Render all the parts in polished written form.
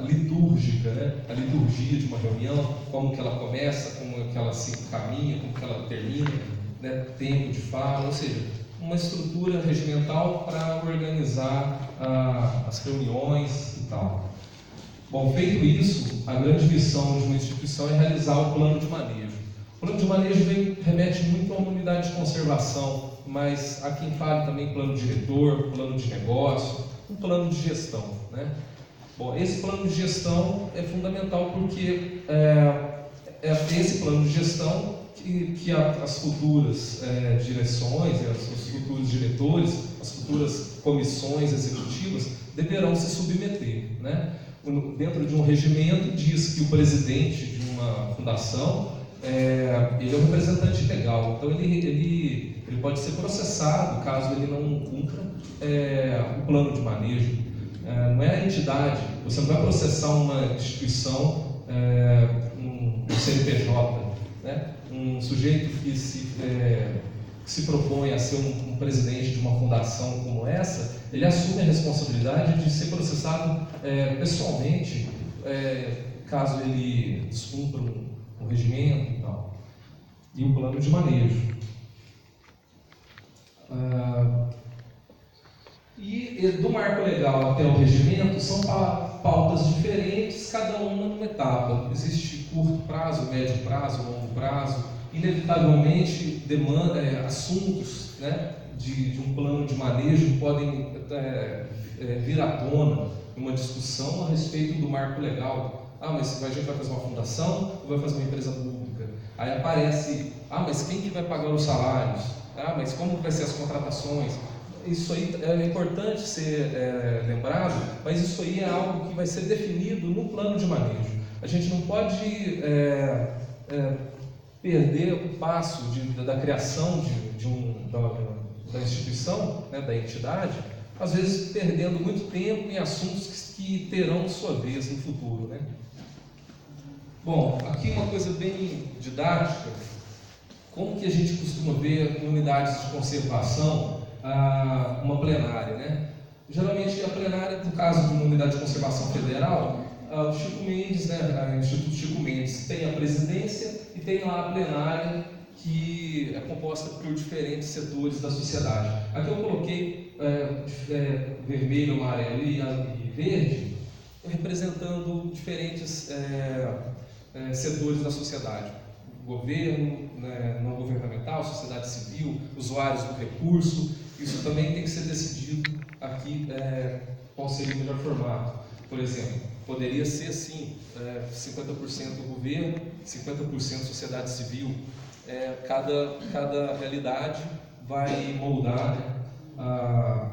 litúrgica, né? A liturgia de uma reunião, como que ela começa, como que ela se encaminha, como que ela termina, né? Tempo de fala, ou seja, uma estrutura regimental para organizar as reuniões e tal. Bom, feito isso, a grande missão de uma instituição é realizar o plano de manejo. O plano de manejo remete muito a uma unidade de conservação, mas há quem fale também plano diretor, plano de negócio, um plano de gestão, né? Bom, esse plano de gestão é fundamental porque é esse plano de gestão que as futuras direções, os futuros diretores, as futuras comissões executivas deverão se submeter, né? Dentro de um regimento diz que o presidente de uma fundação ele é um representante legal, então ele pode ser processado caso ele não cumpra o plano de manejo. Não é a entidade, você não vai processar uma instituição, um CNPJ, né? Um sujeito que se propõe a ser um presidente de uma fundação como essa, ele assume a responsabilidade de ser processado pessoalmente, caso ele descumpra um regimento e tal. E o plano de manejo. E do marco legal até o regimento são pautas diferentes, cada uma numa etapa. Existe curto prazo, médio prazo, longo prazo. Inevitavelmente, assuntos, né, de um plano de manejo podem vir à tona uma discussão a respeito do marco legal. Mas a gente vai fazer uma fundação ou vai fazer uma empresa pública? Aí aparece, mas quem que vai pagar os salários? Mas como vai ser as contratações? Isso aí é importante ser lembrado, mas isso aí é algo que vai ser definido no plano de manejo. A gente não pode perder o passo da criação da instituição, né, da entidade, às vezes perdendo muito tempo em assuntos que terão sua vez no futuro, né? Bom, aqui uma coisa bem didática, como que a gente costuma ver em unidades de conservação uma plenária, né? Geralmente a plenária, no caso de uma unidade de conservação federal, o Chico Mendes, né, o Instituto Chico Mendes tem a presidência e tem lá a plenária que é composta por diferentes setores da sociedade. Aqui eu coloquei vermelho, amarelo e verde, representando diferentes setores da sociedade. Governo, né, não governamental, sociedade civil, usuários do recurso. Isso também tem que ser decidido aqui qual seria o melhor formato. Por exemplo, poderia ser assim, 50% governo, 50% sociedade civil. Cada realidade vai moldar, né,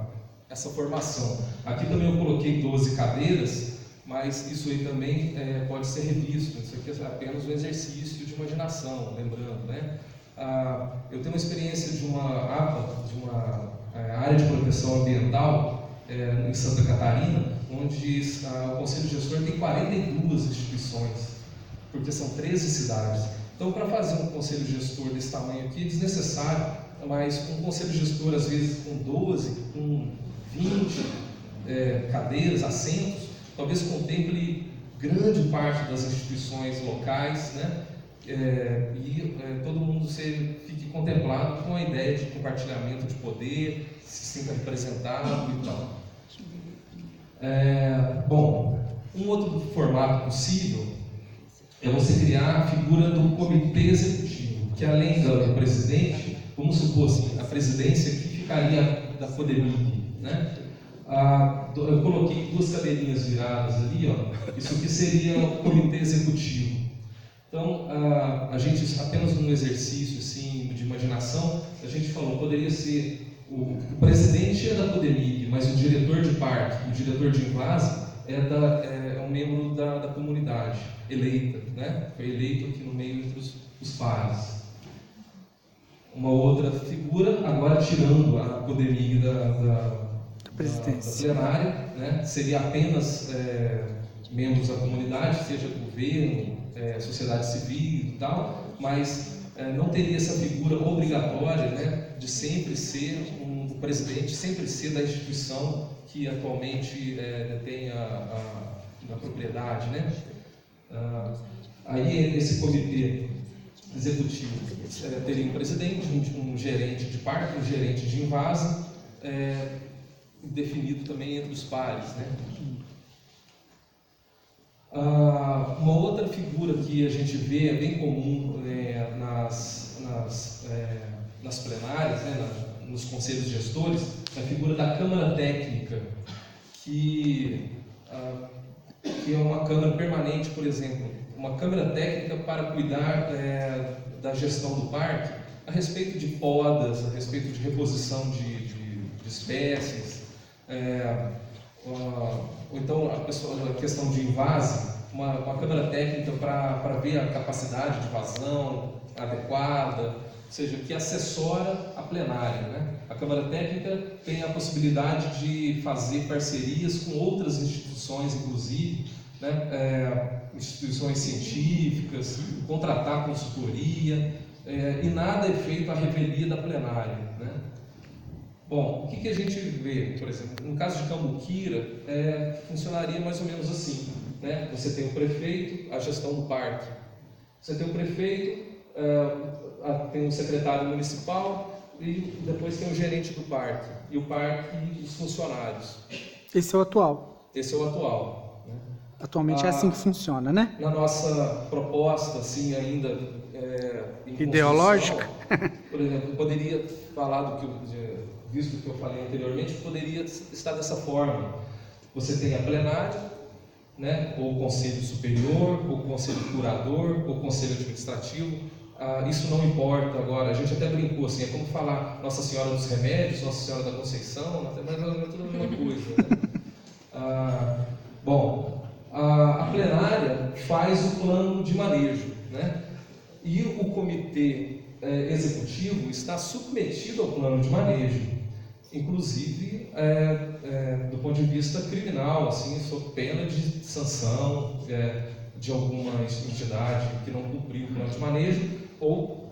essa formação. Aqui também eu coloquei 12 cadeiras, mas isso aí também pode ser revisto. Isso aqui é apenas um exercício de imaginação, lembrando, né? Eu tenho uma experiência de uma APA, de uma área de proteção ambiental em Santa Catarina, onde o Conselho Gestor tem 42 instituições, porque são 13 cidades. Então, para fazer um Conselho Gestor desse tamanho aqui é desnecessário, mas um Conselho Gestor, às vezes, com 12, com 20 cadeiras, assentos, talvez contemple grande parte das instituições locais, né? Todo mundo fique contemplado com a ideia de compartilhamento de poder, se sinta representado e tal. Bom, um outro formato possível é você criar a figura do comitê executivo, que além do presidente, vamos supor assim, a presidência aqui ficaria da CODEMIG, né? Eu coloquei 2 cadeirinhas viradas ali, ó. Isso aqui seria o comitê executivo. Então, a gente, apenas num exercício assim, de imaginação, a gente falou, poderia ser o presidente da CODEMIG, mas o diretor de parque, o diretor de invase é um membro da comunidade eleita, né? Foi eleito aqui no meio entre os pares. Uma outra figura, agora tirando a CODEMIG da plenária, né? Seria apenas membros da comunidade, seja governo, sociedade civil e tal, mas não teria essa figura obrigatória, né, de sempre ser o presidente, sempre ser da instituição que atualmente detém a propriedade, né? Aí esse comitê executivo teria um presidente, um gerente de parque, um gerente de invasa, definido também entre os pares, né? Uma outra figura que a gente vê, é bem comum nas plenárias, né, nos conselhos gestores, é a figura da Câmara Técnica, que é uma Câmara permanente, por exemplo, uma Câmara Técnica para cuidar da gestão do parque, a respeito de podas, a respeito de reposição de espécies, ou então a questão de invase, uma câmara técnica para ver a capacidade de vazão adequada, ou seja, que assessora a plenária, né? A câmara técnica tem a possibilidade de fazer parcerias com outras instituições, inclusive, né? Instituições científicas, contratar consultoria, e nada é feito à revelia da plenária, né? Bom, o que a gente vê, por exemplo, no caso de Cambuquira, funcionaria mais ou menos assim, né? Você tem o prefeito, a gestão do parque. Você tem o prefeito, tem o secretário municipal e depois tem o gerente do parque. E o parque e os funcionários. Esse é o atual. Esse é o atual, né? Atualmente é assim que funciona, né? Na nossa proposta, assim, ainda ideológica, por exemplo, eu poderia falar visto que eu falei anteriormente, poderia estar dessa forma. Você tem a plenária, né, ou o conselho superior, ou o conselho curador, ou o conselho administrativo. Isso não importa agora. A gente até brincou assim, é como falar Nossa Senhora dos Remédios, Nossa Senhora da Conceição, mas é tudo a mesma coisa, né? Bom, a plenária faz o plano de manejo, né? E o comitê executivo está submetido ao plano de manejo, inclusive do ponto de vista criminal, assim, sob pena de sanção de alguma entidade que não cumpriu o plano de manejo, ou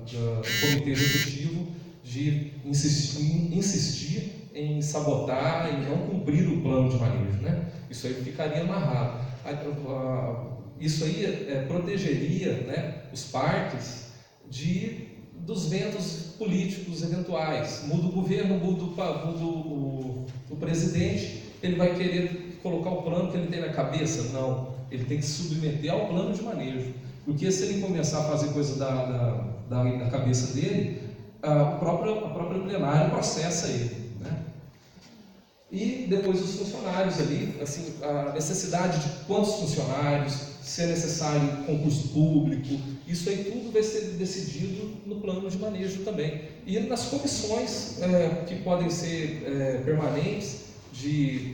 do comitê executivo de insistir em sabotar e não cumprir o plano de manejo, né? Isso aí ficaria amarrado. Isso aí protegeria, né, os parques dos ventos políticos eventuais. Muda o governo, muda o presidente, ele vai querer colocar o plano que ele tem na cabeça? Não, ele tem que se submeter ao plano de manejo, porque se ele começar a fazer coisa da cabeça dele, a própria plenária processa ele, né? E depois os funcionários ali, assim, a necessidade de quantos funcionários, se é necessário concurso público, isso aí tudo vai ser decidido no plano de manejo também. E nas comissões que podem ser permanentes,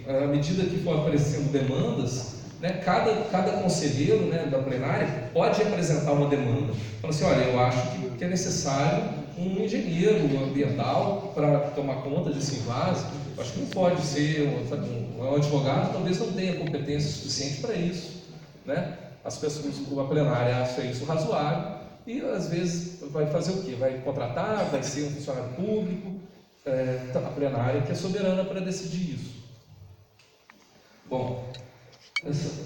à medida que for aparecendo demandas, né, cada conselheiro, né, da plenária pode apresentar uma demanda. Fala assim, olha, eu acho que é necessário um engenheiro ambiental para tomar conta desse invase. Eu acho que não pode ser um advogado, talvez não tenha competência suficiente para isso, né? As pessoas, a plenária acha isso razoável e às vezes vai fazer o quê? Vai contratar, vai ser um funcionário público, a plenária que é soberana para decidir isso. Bom,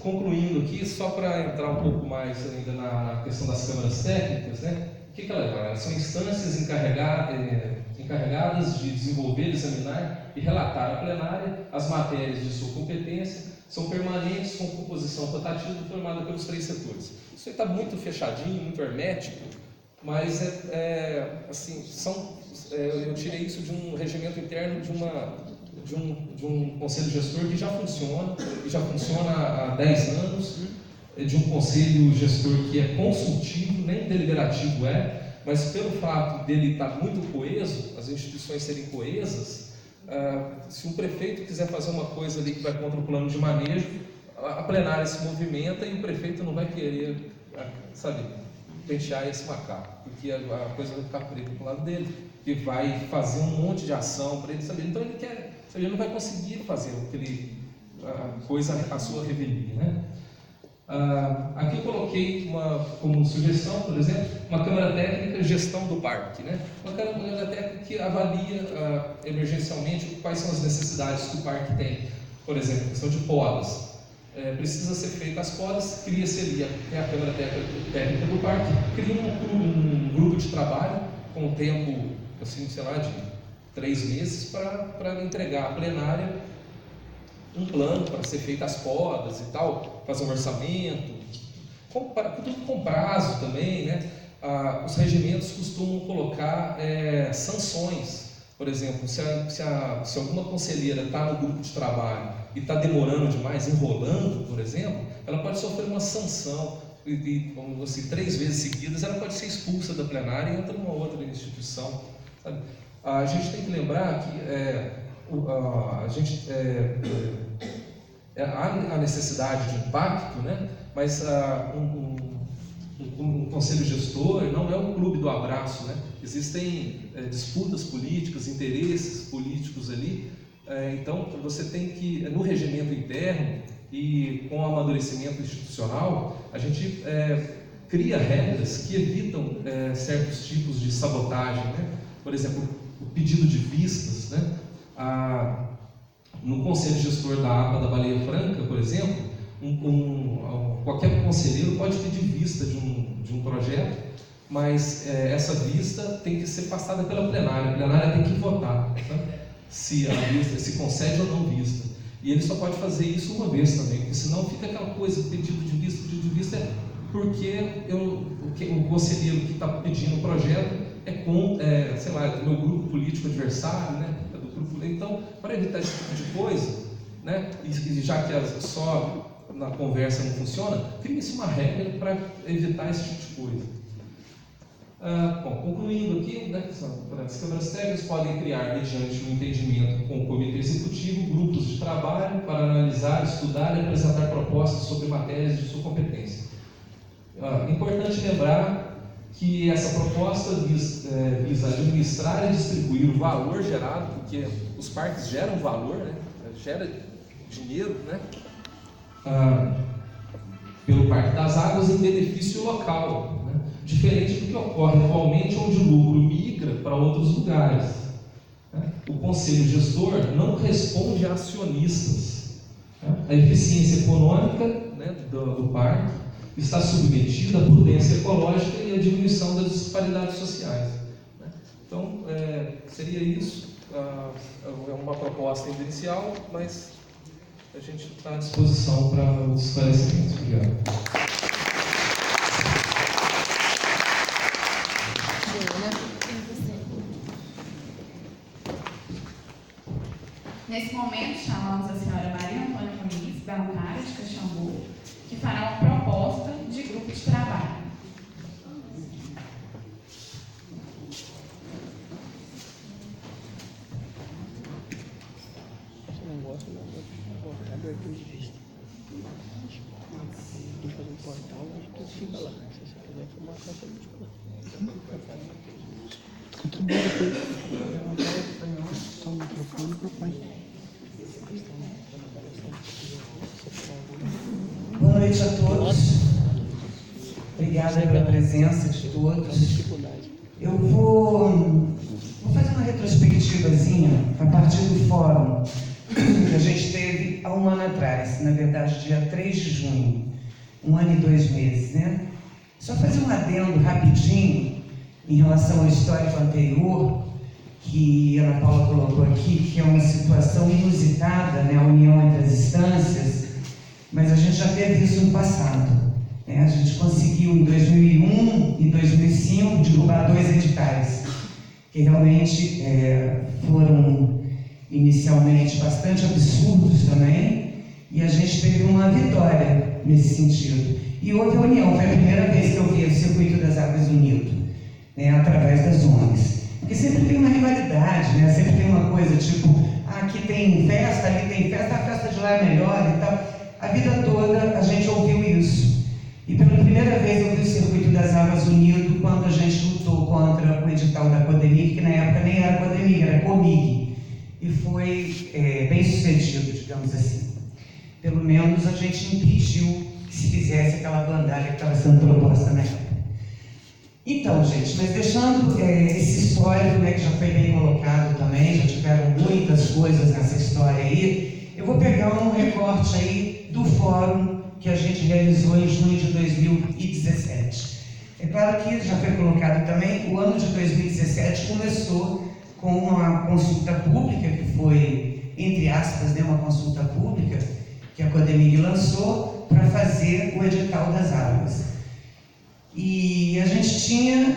concluindo aqui, só para entrar um pouco mais ainda na questão das câmaras técnicas, né? O que ela é? São instâncias encarregadas de desenvolver, examinar e relatar à plenária as matérias de sua competência, são permanentes com composição rotativa formada pelos 3 setores. Isso aí está muito fechadinho, muito hermético, mas assim, eu tirei isso de um regimento interno de um conselho gestor que já funciona há 10 anos, de um conselho gestor que é consultivo, nem deliberativo mas pelo fato dele estar muito coeso, as instituições serem coesas, se um prefeito quiser fazer uma coisa ali que vai contra o plano de manejo, a plenária se movimenta e o prefeito não vai querer, pentear esse macaco, porque a coisa vai ficar preta para o lado dele, que vai fazer um monte de ação para ele saber. Então ele não vai conseguir fazer a sua revelia, né? Aqui eu coloquei como sugestão, por exemplo, uma câmara técnica gestão do parque, né? Uma câmara técnica que avalia emergencialmente quais são as necessidades que o parque tem. Por exemplo, questão de podas. precisa ser feita as podas, cria-se ali a Câmara Técnica do Parque, cria um grupo de trabalho com um tempo, assim, sei lá, de 3 meses para entregar à plenária um plano para ser feitas as podas e tal, fazer um orçamento, tudo com prazo também, né? Os regimentos costumam colocar sanções. Por exemplo, se alguma conselheira está no grupo de trabalho e está demorando demais, enrolando, por exemplo, ela pode sofrer uma sanção, como assim, 3 vezes seguidas, ela pode ser expulsa da plenária e entra numa outra instituição, sabe? A gente tem que lembrar que há a necessidade de impacto, né? Mas um conselho gestor não é um clube do abraço, né? Existem disputas políticas, interesses políticos ali, então você tem que, no regimento interno e com o amadurecimento institucional, a gente cria regras que evitam certos tipos de sabotagem, né? Por exemplo, o pedido de vistas, né? No conselho gestor da APA da Baleia Franca, por exemplo, qualquer conselheiro pode pedir vista de um projeto, mas essa vista tem que ser passada pela plenária. A plenária tem que votar, né? Se a vista se concede ou não vista. E ele só pode fazer isso uma vez também, porque senão fica aquela coisa, pedido de vista é porque o conselheiro que está pedindo o projeto sei lá, do meu grupo político adversário, né? Então, para evitar esse tipo de coisa, né? E já que só na conversa não funciona, cria-se uma regra para evitar esse tipo de coisa. Concluindo aqui, né, as câmaras técnicas podem criar, mediante um entendimento com o comitê executivo, grupos de trabalho para analisar, estudar e apresentar propostas sobre matérias de sua competência. Importante lembrar que essa proposta visa administrar e distribuir o valor gerado, porque os parques geram valor, né? Gera dinheiro, né? Pelo Parque das Águas em benefício local, né? Diferente do que ocorre atualmente, onde o lucro migra para outros lugares, né? O conselho gestor não responde a acionistas, né? A eficiência econômica, né, do parque está submetida à prudência ecológica e à diminuição das disparidades sociais, né? Então, seria isso. É uma proposta inicial, mas a gente está à disposição para os esclarecimentos. Obrigado. Nesse momento, chamamos a senhora Maria Antônia Muniz, bancária de Caxambu, que fará uma proposta de grupo de trabalho. Boa noite a todos. Obrigada pela presença de todos. Eu vou fazer uma retrospectivazinha a partir do fórum que a gente teve há 1 ano atrás, na verdade, dia 3 de junho, 1 ano e 2 meses, né? Só fazer um adendo rapidinho em relação ao histórico anterior, que a Ana Paula colocou aqui, que é uma situação inusitada, né? A união entre as instâncias, mas a gente já teve isso no passado, né? A gente conseguiu em 2001 e 2005 derrubar 2 editais, que realmente foram inicialmente bastante absurdos também, e a gente teve uma vitória nesse sentido. E houve a união, foi a primeira vez que eu vi o Circuito das Águas unido, né, através das ONGs. Porque sempre tem uma rivalidade, né? Sempre tem uma coisa tipo, aqui tem festa, ali tem festa, a festa de lá é melhor e tal. A vida toda a gente ouviu isso. E pela primeira vez eu vi o Circuito das Águas unido quando a gente lutou contra o edital da Codemig, que na época nem era Codemig, era Comig. E foi bem sucedido, digamos assim. Pelo menos a gente impediu que se fizesse aquela bandalha que estava sendo proposta na época. Então, gente, mas deixando esse histórico, né, que já foi bem colocado também, já tiveram muitas coisas nessa história aí, eu vou pegar um recorte aí do fórum realizou em junho de 2017. É claro que já foi colocado também, o ano de 2017 começou com uma consulta pública, que foi, entre aspas, né, uma consulta pública, que a Codemig lançou para fazer o edital das águas. E a gente tinha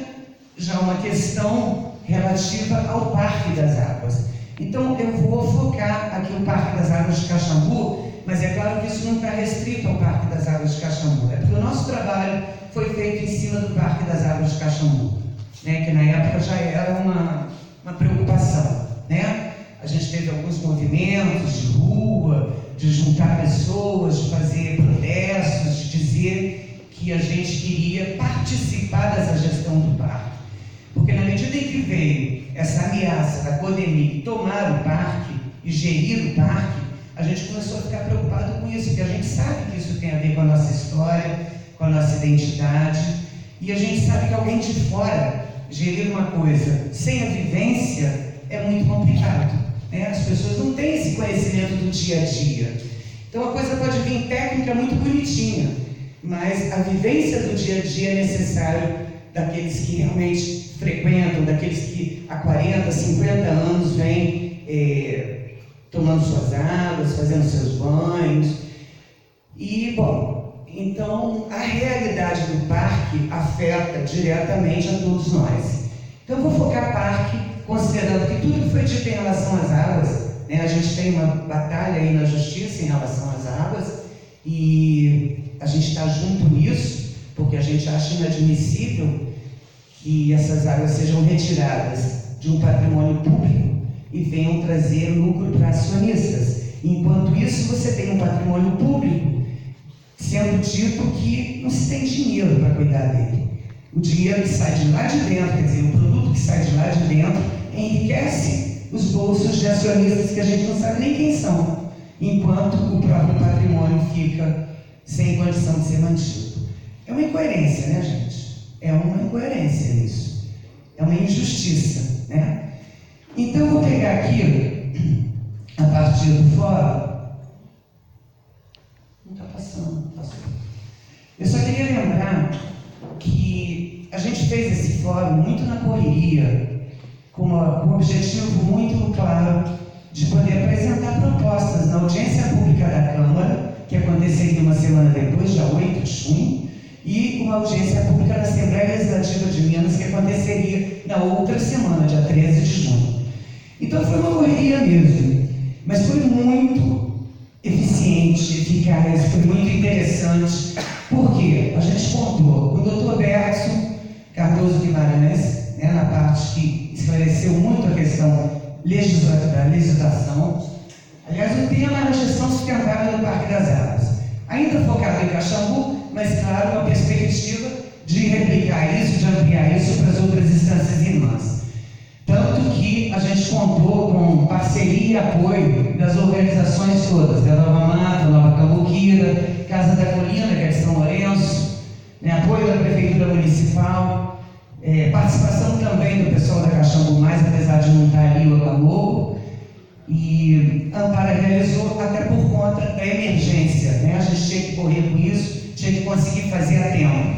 já uma questão relativa ao Parque das Águas. Então eu vou focar aqui o Parque das Águas de Caxambu, mas é claro que isso não está restrito ao Parque das Águas de Caxambu, é porque o nosso trabalho foi feito em cima do Parque das Águas de Caxambu, né, que na época já era uma preocupação, né? A gente teve alguns movimentos de rua, de juntar pessoas, de fazer protestos, de dizer que a gente queria participar dessa gestão do parque. Porque na medida em que veio essa ameaça da Codemig tomar o parque e gerir o parque, a gente começou a ficar preocupado com isso, porque a gente sabe que isso tem a ver com a nossa história, com a nossa identidade, e a gente sabe que alguém de fora gerir uma coisa sem a vivência é muito complicado, né? As pessoas não têm esse conhecimento do dia a dia. Então a coisa pode vir técnica muito bonitinha, mas a vivência do dia a dia é necessário daqueles que realmente frequentam, daqueles que há 40, 50 anos vêm tomando suas águas, fazendo seus banhos. E, bom, então a realidade do parque afeta diretamente a todos nós. Então eu vou focar parque, considerando que tudo que foi dito em relação às águas, né, a gente tem uma batalha aí na justiça em relação às águas, e a gente está junto nisso, porque a gente acha inadmissível que essas águas sejam retiradas de um patrimônio público e venham trazer lucro para acionistas. Enquanto isso, você tem um patrimônio público sendo dito que não se tem dinheiro para cuidar dele. O dinheiro que sai de lá de dentro, quer dizer, o produto que sai de lá de dentro, enriquece os bolsos de acionistas que a gente não sabe nem quem são, enquanto o próprio patrimônio fica sem condição de ser mantido. É uma incoerência, né, gente? É uma incoerência isso. É uma injustiça, né? Então eu vou pegar aqui, a partir do fórum. Não está passando, passou. Eu só queria lembrar que a gente fez esse fórum muito na correria, com um objetivo muito claro de poder apresentar propostas na audiência pública da Câmara, que aconteceria uma semana depois, dia 8 de junho, e uma audiência pública na Assembleia Legislativa de Minas, que aconteceria na outra semana, dia 13 de junho. Então foi uma correria mesmo, mas foi muito eficiente, eficaz, foi muito interessante, porque a gente contou com o Dr. Bergson Cardoso Guimarães, né, na parte que esclareceu muito a questão da legislação. Aliás, o tema era a gestão sustentável do Parque das Águas, ainda focado em Caxambu, mas claro, a perspectiva de replicar isso, de ampliar isso para as outras instâncias irmãs. Tanto que a gente contou com parceria e apoio das organizações todas, da Nova Mata, Nova Cambuquira, Casa da Colina, que é de São Lourenço, né, apoio da Prefeitura Municipal, participação também do pessoal da Caxambu Mais, apesar de não estar ali o Acamou, e a Ampara realizou até por conta da emergência, né? A gente tinha que correr com isso, tinha que conseguir fazer a tempo.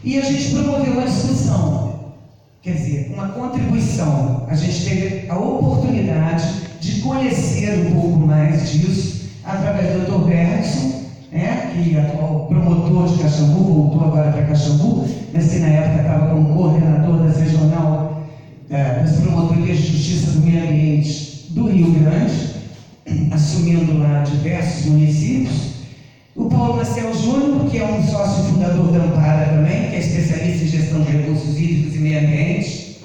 E a gente promoveu uma discussão, quer dizer, uma contribuição. A gente teve a oportunidade de conhecer um pouco mais disso através do Dr. Bergson, né, que é atual promotor de Caxambu, voltou agora para Caxambu, mas que na época estava como coordenador da regional das promotorias de justiça do meio ambiente do Rio Grande, assumindo lá diversos municípios. O Paulo Marcel Júnior, que é um sócio fundador da Ampara também, que é especialista em gestão de recursos hídricos e meio ambiente.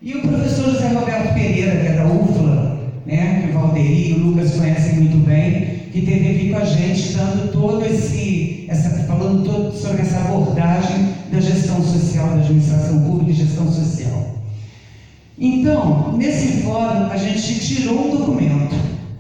E o professor José Roberto Pereira, que é da UFLA, né, que o Valderi e o Lucas conhecem muito bem, que esteve aqui com a gente, dando todo falando todo sobre essa abordagem da gestão social, da administração pública e gestão social. Então, nesse fórum, a gente tirou um documento,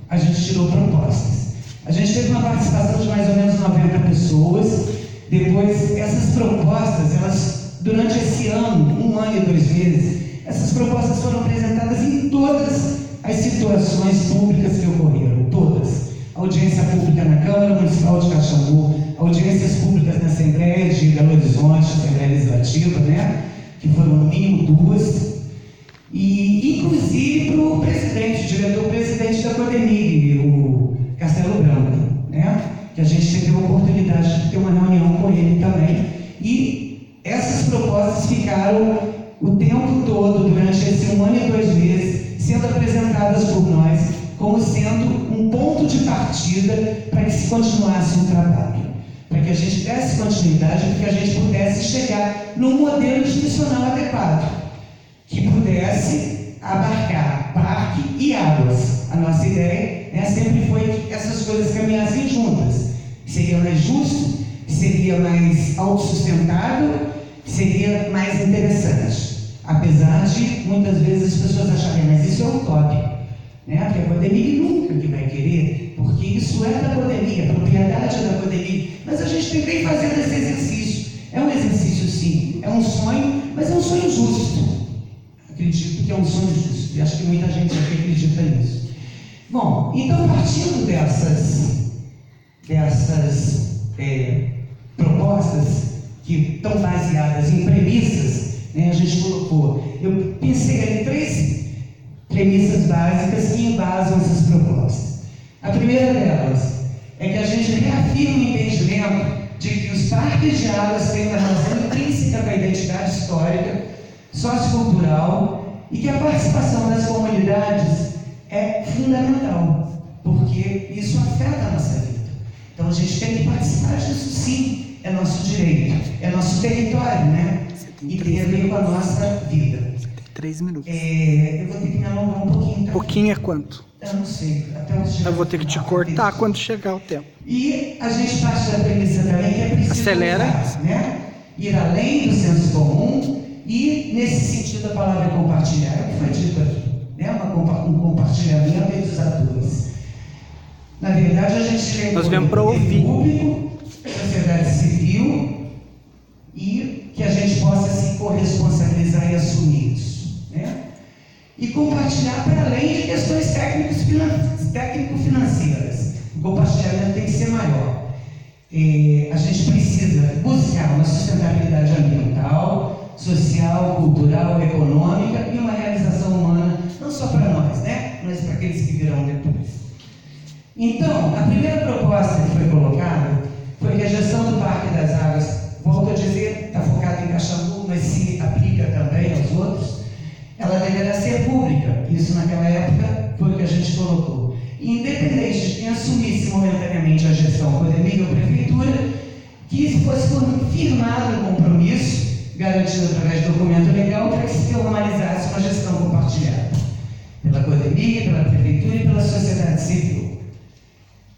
a gente tirou propostas. A gente teve uma participação de mais ou menos 90 pessoas. Depois, essas propostas, elas, durante esse ano, 1 ano e 2 meses, essas propostas foram apresentadas em todas as situações públicas que ocorreram, todas. Audiência pública na Câmara Municipal de Caxambu, audiências públicas legislativa, né? Que foram no mínimo 2, e inclusive para o presidente, o diretor-presidente da Codemig, o Castelo Branco, né? Que a gente teve a oportunidade de ter uma reunião com ele também. E essas propostas ficaram o tempo todo, durante esse 1 ano e 2 meses, sendo apresentadas por nós como sendo um ponto de partida para que se continuasse um trabalho, para que a gente desse continuidade, para que a gente pudesse chegar num modelo institucional adequado, que pudesse abarcar parque e águas. A nossa ideia, né, sempre foi que essas coisas caminhassem juntas. Seria mais justo, seria mais autossustentável, seria mais interessante. Apesar de muitas vezes as pessoas acharem, mas isso é utópico, né? Porque a Codemig nunca que vai querer, porque isso é da Codemig, a propriedade é da Codemig. Mas a gente tem que ir fazendo esse exercício. É um exercício, sim, é um sonho, mas é um sonho justo. Acredito que é um sonho justo, e acho que muita gente aqui acredita nisso. Bom, então partindo dessas propostas que estão baseadas em premissas, né, a gente colocou, eu pensei em 3 premissas básicas que embasam essas propostas. A primeira delas é que a gente reafirma o entendimento de que os parques de águas têm uma relação intrínseca com a identidade histórica, sociocultural, e que a participação das comunidades é fundamental, porque isso afeta a nossa vida. Então a gente tem que participar disso, sim, é nosso direito, é nosso território, né? E tem a ver com a nossa vida. Você tem 3 minutos. Eu vou ter que me alongar um pouquinho. Tá? Pouquinho é quanto? Eu não sei, até onde chegar. Eu vou ter que te cortar quando chegar o tempo. E a gente parte da premissa também que é preciso Acelera. usar, né? Ir além do senso comum e, nesse sentido, a palavra compartilhar, é o que foi dito aqui, né? Um compartilhamento entre os atores. Na verdade, a gente Nós viemos para ouvir. Público, sociedade civil, e que a gente possa se corresponsabilizar e assumir isso, né? E compartilhar para além de questões técnico-financeiras. O compartilhamento tem que ser maior. A gente precisa buscar uma sustentabilidade ambiental, social, cultural, econômica e uma realização humana, não só para nós, né? Mas para aqueles que virão depois. Então, a primeira proposta que foi colocada foi que a gestão do Parque das Águas, volto a dizer, está focada em Caxambu, mas se aplica também aos outros, ela deverá ser pública. Isso naquela época foi o que a gente colocou. Independente de quem assumisse momentaneamente a gestão, Codemig ou Prefeitura, que fosse firmado um compromisso, garantido através de documento legal, para que se formalizasse uma gestão compartilhada pela Codemig, pela Prefeitura e pela sociedade civil.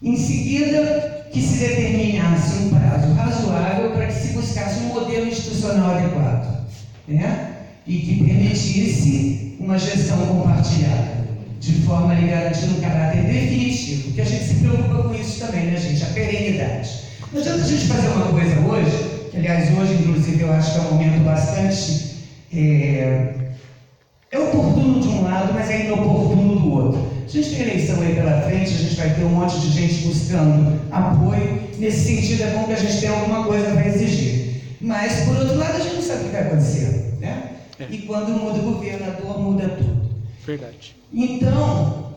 Em seguida, que se determinasse um prazo razoável para que se buscasse um modelo institucional adequado, né? E que permitisse uma gestão compartilhada, de forma a garantir um caráter definitivo, porque a gente se preocupa com isso também, né, gente? A perenidade. Não adianta a gente fazer uma coisa hoje, que aliás hoje, inclusive, eu acho que é um momento bastante oportuno de um lado, mas é inoportuno do outro. A gente tem eleição aí pela frente, a gente vai ter um monte de gente buscando apoio. Nesse sentido, é bom que a gente tenha alguma coisa para exigir. Mas, por outro lado, a gente não sabe o que vai acontecer, né? E quando muda o governador, muda tudo. Verdade. Então,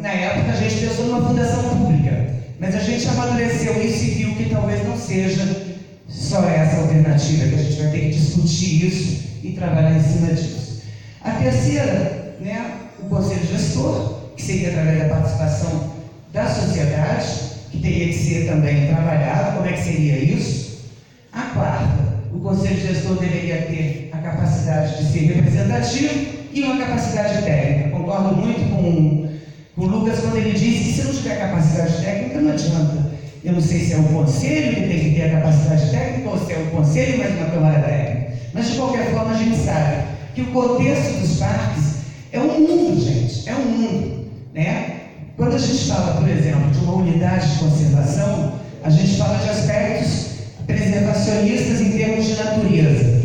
na época, a gente pensou numa fundação pública. Mas a gente amadureceu isso e viu que talvez não seja só essa alternativa, que a gente vai ter que discutir isso e trabalhar em cima disso. A terceira, né? O Conselho Gestor, que seria através da participação da sociedade, que teria que ser também trabalhado, como é que seria isso? A quarta, o Conselho Gestor deveria ter a capacidade de ser representativo e uma capacidade técnica. Concordo muito com o Lucas quando ele disse que se não tiver capacidade técnica, não adianta. Eu não sei se é o Conselho que tem que ter a capacidade técnica ou se é o Conselho mais uma Câmara Técnica. Mas, de qualquer forma, a gente sabe que o contexto dos parques é um mundo, gente, é um mundo, né? Quando a gente fala, por exemplo, de uma unidade de conservação, a gente fala de aspectos preservacionistas em termos de natureza.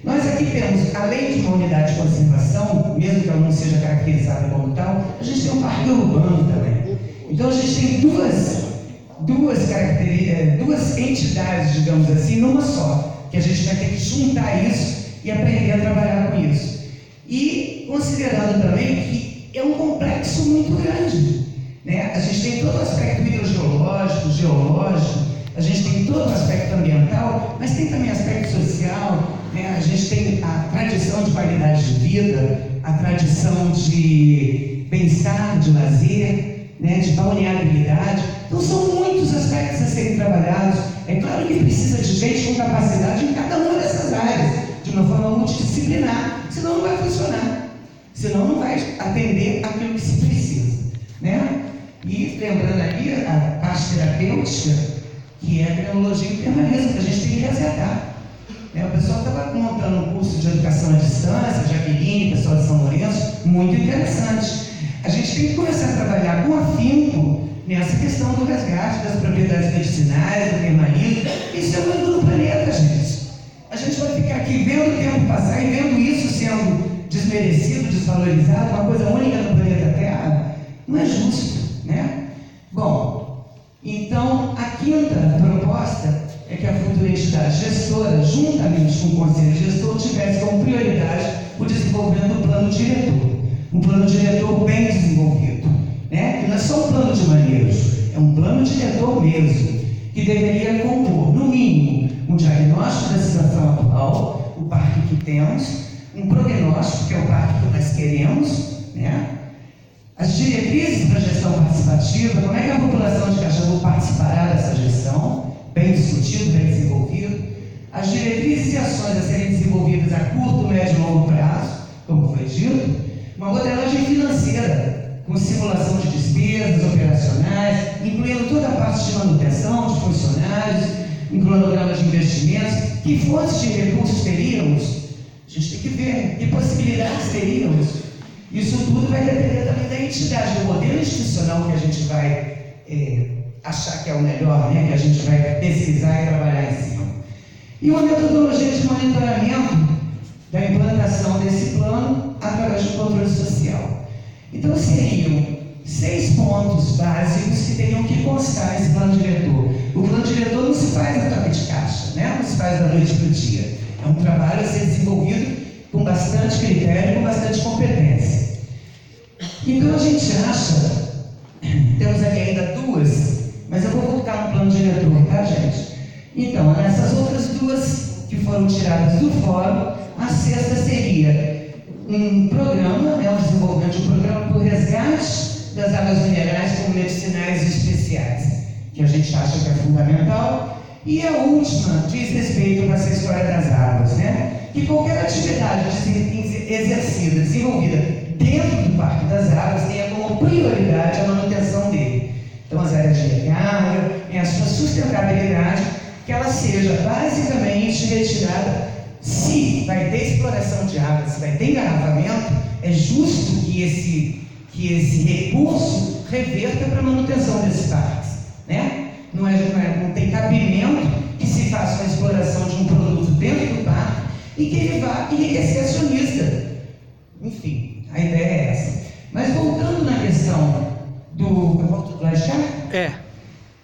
Nós aqui temos, além de uma unidade de conservação, mesmo que ela não seja caracterizada como tal, a gente tem um parque urbano também. Então a gente tem duas entidades, digamos assim, numa só. que a gente vai ter que juntar isso e aprender a trabalhar com isso. E considerando também que é um complexo muito grande, né? A gente tem todo o aspecto hidrogeológico, geológico, a gente tem todo o aspecto ambiental, mas tem também aspecto social, né? A gente tem a tradição de qualidade de vida, a tradição de bem-estar, de lazer, né? De balneabilidade. Então são muitos aspectos a serem trabalhados. É claro que precisa de gente com capacidade em cada uma dessas áreas, de uma forma multidisciplinar, senão não vai funcionar, senão não vai atender aquilo que se precisa, né? E lembrando aqui a parte terapêutica, que é a tecnologia e o permanismo, que a gente tem que resgatar. Né? O pessoal estava montando um curso de educação à distância, Jaqueline, pessoal de São Lourenço, muito interessante. A gente tem que começar a trabalhar com afinco nessa questão do resgate das propriedades medicinais, do permanismo. Isso é muito do planeta, gente. A gente vai ficar aqui vendo o tempo passar e vendo isso sendo desmerecido, desvalorizado, uma coisa única no planeta Terra. Não é justo, né? Bom, então a quinta proposta é que a futura entidade gestora, juntamente com o Conselho Gestor, tivesse como prioridade o desenvolvimento do plano diretor. Um plano diretor bem desenvolvido, né? Que não é só um plano de manejos, é um plano diretor mesmo, que deveria compor, no mínimo, um diagnóstico da situação atual, o parque que temos, um prognóstico, que é o parque que nós queremos, né? As diretrizes para a gestão participativa, como é que a população de Caxambu participará dessa gestão, bem discutido, bem desenvolvido. As diretrizes e ações a serem desenvolvidas a curto, médio e longo prazo, como foi dito. Uma modelagem financeira, com simulação de despesas operacionais, incluindo toda a parte de manutenção de funcionários, um cronograma de investimentos. Que fontes de recursos teríamos? A gente tem que ver que possibilidades teríamos. Isso tudo vai depender também da entidade, do modelo institucional que a gente vai achar que é o melhor, né? Que a gente vai pesquisar e trabalhar em cima. E uma metodologia de monitoramento da implantação desse plano através do controle social. Então seriam 6 pontos básicos que teriam que constar nesse plano diretor. O plano diretor não se faz exatamente caixa, né? Não se faz da noite para o dia. É um trabalho a ser desenvolvido com bastante critério, com bastante competência. Então a gente acha, temos aqui ainda 2, mas eu vou voltar no plano diretor, tá, gente? Então, nessas outras 2 que foram tiradas do fórum, a 6ª seria um programa, né, o desenvolvimento de um programa por resgate das águas minerais como medicinais e especiais, que a gente acha que é fundamental. E a última diz respeito a essa história das águas, né? Que qualquer atividade exercida, desenvolvida dentro do Parque das Águas tenha como prioridade a manutenção dele. Então, as áreas de recarga, a sua sustentabilidade, que ela seja basicamente retirada. Se vai ter exploração de água, se vai ter engarrafamento, é justo que esse recurso reverta para a manutenção desses parques, né? Não tem cabimento que se faça uma exploração de um produto dentro do parque e que ele vá enriquecer acionista. Enfim, a ideia é essa. Mas voltando na questão do... Eu volto lá já?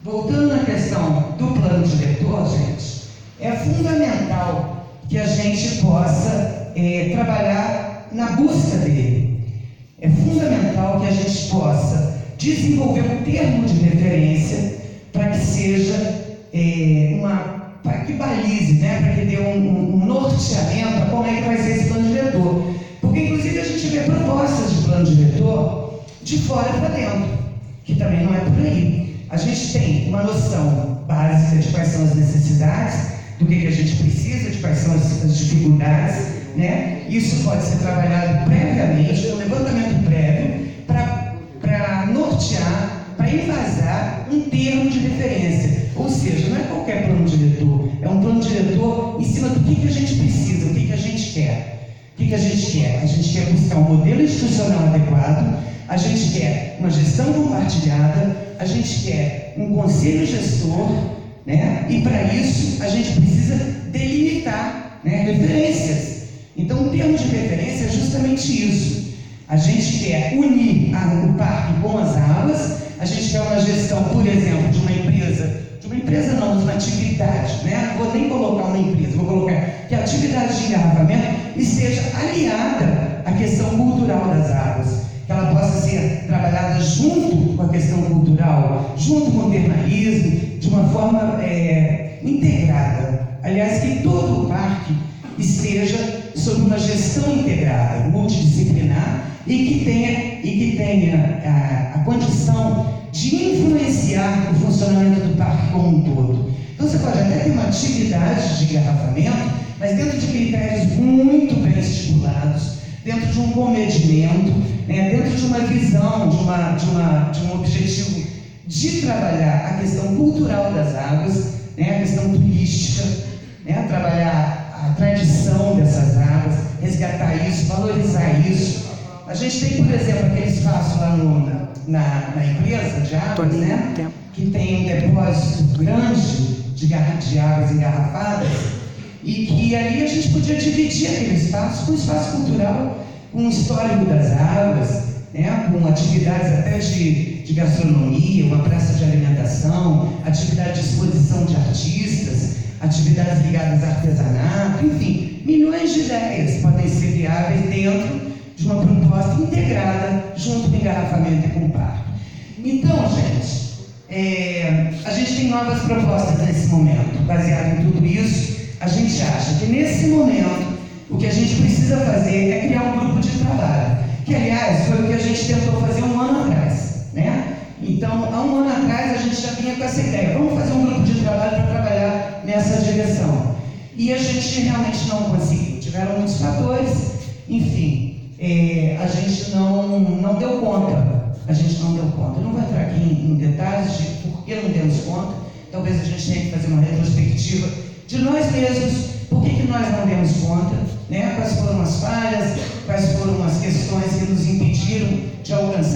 Voltando na questão do plano diretor, gente, é fundamental que a gente possa trabalhar na busca dele. É fundamental que a gente possa desenvolver um termo de referência para que seja para que balize, né? Para que dê um norteamento a como é que vai ser esse plano diretor. Porque, inclusive, a gente vê propostas de plano diretor de fora para dentro, que também não é por aí. A gente tem uma noção básica de quais são as necessidades, do que a gente precisa, de quais são as dificuldades, né? Isso pode ser trabalhado previamente, um levantamento prévio, para nortear, para embasar um termo de referência. Ou seja, não é qualquer plano diretor, é um plano diretor em cima do que a gente precisa, o que a gente quer. O que a gente quer? A gente quer buscar um modelo institucional adequado, a gente quer uma gestão compartilhada, a gente quer um conselho gestor, né? E para isso a gente precisa delimitar, né, referências. Então, o termo de referência é justamente isso. A gente quer unir o parque com as águas, a gente quer uma gestão, por exemplo, de uma empresa não, de uma atividade, né? Não vou nem colocar uma empresa, vou colocar e seja aliada à questão cultural das águas, que ela possa ser trabalhada junto com a questão cultural, junto com o termalismo, de uma forma integrada. Aliás, que todo o parque esteja sob uma gestão integrada, multidisciplinar, e que tenha a condição de influenciar o funcionamento do parque como um todo. Então você pode até ter uma atividade de engarrafamento, mas dentro de critérios muito bem estipulados, dentro de um comedimento, né, dentro de uma visão, de um objetivo de trabalhar a questão cultural das águas, né, a questão turística, né, trabalhar a tradição dessas águas, resgatar isso, valorizar isso. A gente tem, por exemplo, aquele espaço lá na empresa de águas, né, que tem um depósito grande de águas engarrafadas, e que ali a gente podia dividir aquele espaço com o espaço cultural, com o histórico das águas, né, com atividades até de gastronomia, uma praça de alimentação, atividade de exposição de artistas, atividades ligadas a artesanato, enfim, milhões de ideias podem ser viáveis dentro de uma proposta integrada junto com o engarrafamento e com o parque. Então, gente, a gente tem novas propostas nesse momento. Baseado em tudo isso, a gente acha que nesse momento o que a gente precisa fazer é criar um grupo de trabalho, que aliás foi o que a gente tentou fazer um ano atrás, né? Então, há um ano atrás a gente já vinha com essa ideia, vamos fazer um grupo de trabalho para trabalhar nessa direção. E a gente realmente não conseguiu, tiveram muitos fatores, enfim, a gente não deu conta. Eu não vou entrar aqui em detalhes de por que não demos conta. Talvez a gente tenha que fazer uma retrospectiva de nós mesmos, por que nós não demos conta, né? Quais foram as falhas, quais foram as questões que nos impediram de alcançar